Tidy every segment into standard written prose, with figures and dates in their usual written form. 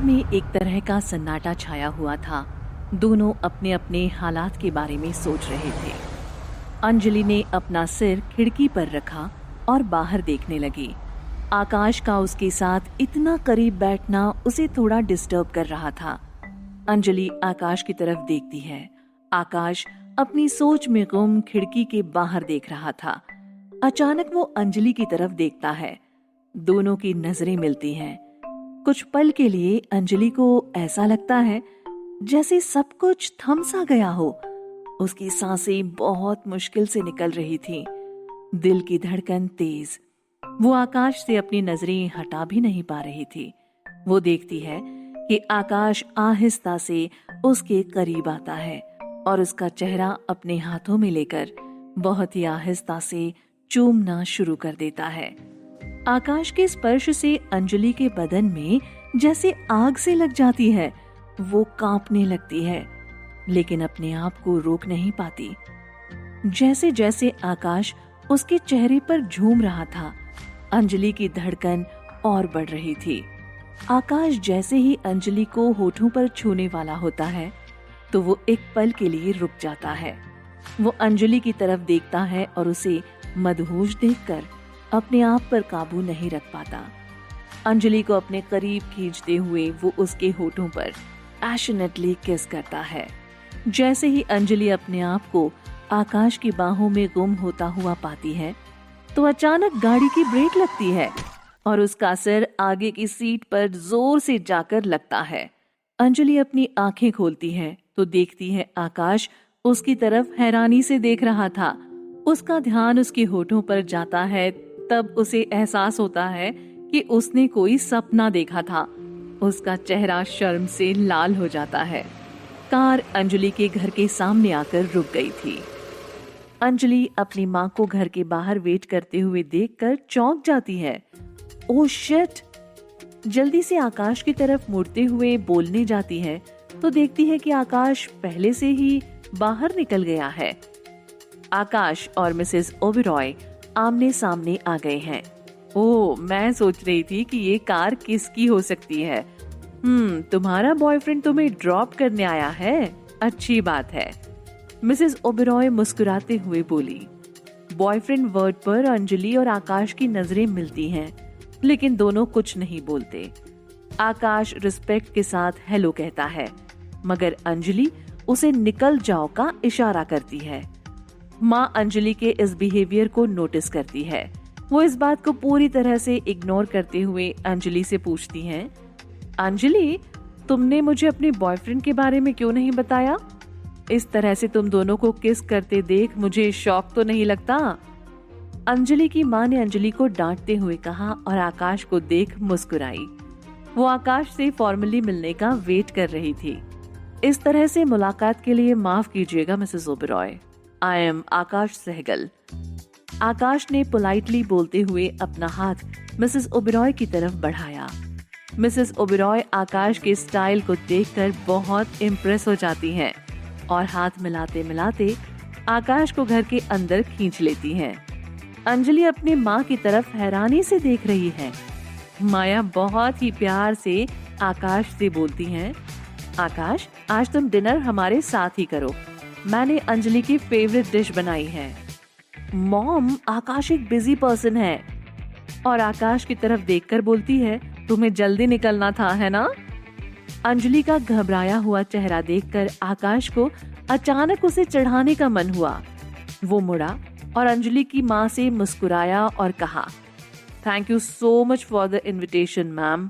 में एक तरह का सन्नाटा छाया हुआ था। दोनों अपने अपने हालात के बारे में सोच रहे थे। अंजलि ने अपना सिर खिड़की पर रखा और बाहर देखने लगी। आकाश का उसके साथ इतना करीब बैठना उसे थोड़ा डिस्टर्ब कर रहा था। अंजलि आकाश की तरफ देखती है। आकाश अपनी सोच में गुम खिड़की के बाहर देख रहा था। अचानक वो अंजलि की तरफ देखता है। दोनों की नजरें मिलती हैं। कुछ पल के लिए अंजलि को ऐसा लगता है जैसे सब कुछ थम सा गया हो। उसकी सांसें बहुत मुश्किल से निकल रही थीं। दिल की धड़कन तेज। वो आकाश से अपनी नजरें हटा भी नहीं पा रही थी। वो देखती है कि आकाश आहिस्ता से उसके करीब आता है और उसका चेहरा अपने हाथों में लेकर बहुत ही आहिस्ता से चूमना शुरू कर देता है। आकाश के स्पर्श से अंजलि के बदन में जैसे आग से लग जाती है। वो कांपने लगती है, लेकिन अपने आप को रोक नहीं पाती। जैसे जैसे आकाश उसके चेहरे पर झूम रहा था, अंजलि की धड़कन और बढ़ रही थी। आकाश जैसे ही अंजलि को होठों पर छूने वाला होता है, तो वो एक पल के लिए रुक जाता है। वो अंजलि की तरफ देखता है और उसे मदहोश देखकर अपने आप पर काबू नहीं रख पाता। अंजलि को अपने करीब खींचते हुए वो उसके होठों पर पैशनेटली किस करता है। जैसे ही अंजलि अपने आप को आकाश की बाहों में गुम होता हुआ पाती है, तो अचानक गाड़ी की ब्रेक लगती है और उसका सिर आगे की सीट पर जोर से जाकर लगता है। अंजलि अपनी आंखें खोलती है तो देखती है आकाश उसकी तरफ हैरानी से देख रहा था। उसका ध्यान उसके होठों पर जाता है, तब उसे एहसास होता है कि उसने कोई सपना देखा था। उसका चेहरा शर्म से लाल हो जाता है। कार अंजलि के घर के सामने आकर रुक गई थी। अंजलि अपनी माँ को घर के बाहर वेट करते हुए देखकर चौंक जाती है। Oh shit! जल्दी से आकाश की तरफ मुड़ते हुए बोलने जाती है तो देखती है कि आकाश पहले से ही बाहर निकल गया है। आकाश और मिसेस ओबेरॉय आमने सामने आ गए हैं। ओह, मैं सोच रही थी कि ये कार किसकी हो सकती है। तुम्हारा बॉयफ्रेंड तुम्हें ड्रॉप करने आया है? अच्छी बात है, मिसेस ओबेरॉय मुस्कुराते हुए बोली। बॉयफ्रेंड वर्ड पर अंजलि और आकाश की नजरें मिलती हैं, लेकिन दोनों कुछ नहीं बोलते। आकाश रिस्पेक्ट के साथ हेलो कहता है, मगर अंजलि उसे निकल जाओ का इशारा करती है। माँ अंजलि के इस बिहेवियर को नोटिस करती है। वो इस बात को पूरी तरह से इग्नोर करते हुए अंजलि से पूछती हैं, अंजलि, तुमने मुझे अपने बॉयफ्रेंड के बारे में क्यों नहीं बताया? इस तरह से तुम दोनों को किस करते देख मुझे शौक तो नहीं लगता? अंजलि की माँ ने अंजलि को डांटते हुए कहा और आकाश को देख मुस्कुराई। वो आकाश से फॉर्मली मिलने का वेट कर रही थी। इस तरह से मुलाकात के लिए माफ कीजिएगा मिसेस ओबेरॉय, आई एम आकाश सहगल। आकाश ने पोलाइटली बोलते हुए अपना हाथ मिसेस ओबेरॉय की तरफ बढ़ाया। मिसेस ओबेरॉय आकाश के स्टाइल को देखकर बहुत इम्प्रेस हो जाती हैं और हाथ मिलाते मिलाते आकाश को घर के अंदर खींच लेती हैं। अंजलि अपनी माँ की तरफ हैरानी से देख रही है। माया बहुत ही प्यार से आकाश से बोलती हैं, आकाश, आज तुम डिनर हमारे साथ ही करो। मैंने अंजलि की फेवरेट डिश बनाई है। मॉम, आकाश एक बिजी पर्सन है। और आकाश की तरफ देखकर बोलती है, तुम्हें जल्दी निकलना था, है ना? अंजलि का घबराया हुआ चेहरा देखकर आकाश को अचानक उसे चढ़ाने का मन हुआ। वो मुड़ा और अंजलि की माँ से मुस्कुराया और कहा, thank you so much for the invitation ma'am.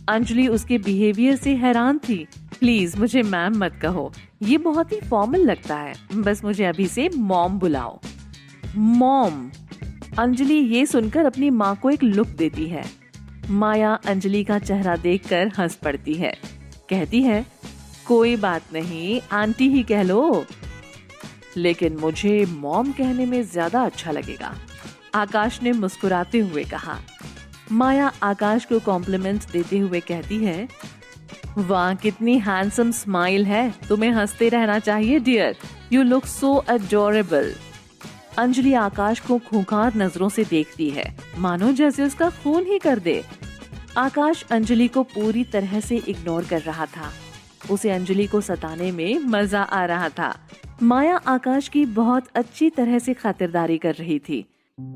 Anjali उसके बिहेवियर से हैरान थी। प्लीज मुझे मैम मत कहो, ये बहुत ही फॉर्मल लगता है। बस मुझे अभी से मॉम बुलाओ। मॉम! अंजलि ये सुनकर अपनी माँ को एक लुक देती है। माया अंजलि का चेहरा देखकर हंस पड़ती है। कहती है, कोई बात नहीं, आंटी ही कह लो, लेकिन मुझे मॉम कहने में ज्यादा अच्छा लगेगा, आकाश ने मुस्कुराते हुए कहा। माया आकाश को कॉम्प्लीमेंट्स देते हुए कहती है, वाह, कितनी हैंडसम स्माइल है, तुम्हें हंसते रहना चाहिए dear, you look so adorable. Anjali Akash को खूंखार नजरों से देखती है, मानो जैसे उसका खून ही कर दे। आकाश अंजलि को पूरी तरह से इग्नोर कर रहा था। उसे अंजलि को सताने में मजा आ रहा था। माया आकाश की बहुत अच्छी तरह से खातिरदारी कर रही थी।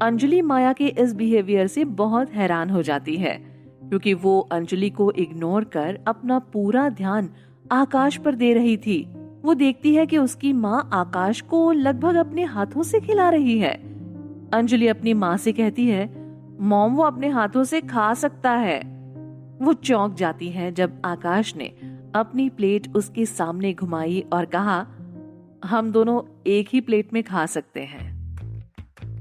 अंजलि माया के इस बिहेवियर से बहुत हैरान हो जाती है, क्योंकि वो अंजलि को इग्नोर कर अपना पूरा ध्यान आकाश पर दे रही थी। वो देखती है कि उसकी माँ आकाश को लगभग अपने हाथों से खिला रही है। अंजलि अपनी माँ से कहती है, मॉम वो अपने हाथों से खा सकता है। वो चौंक जाती है जब आकाश ने अपनी प्लेट उसके सामने घुमाई और कहा, हम दोनों एक ही प्लेट में खा सकते हैं।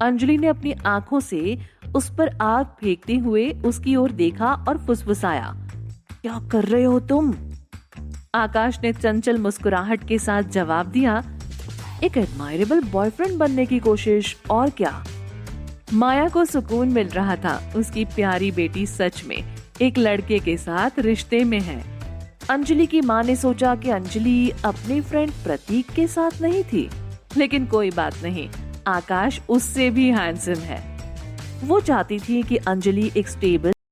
अंजलि ने अपनी आंखों से उस पर आग फेंकते हुए उसकी ओर देखा और फुसफुसाया, क्या कर रहे हो तुम? आकाश ने चंचल मुस्कुराहट के साथ जवाब दिया, एक एडमायरेबल बॉयफ्रेंड बनने की कोशिश, और क्या। माया को सुकून मिल रहा था। उसकी प्यारी बेटी सच में एक लड़के के साथ रिश्ते में है। अंजलि की माँ ने सोचा कि अंजलि अपने फ्रेंड प्रतीक के साथ नहीं थी, लेकिन कोई बात नहीं, आकाश उससे भी हैंडसम है। वो चाहती थी कि अंजलि एक स्टेबल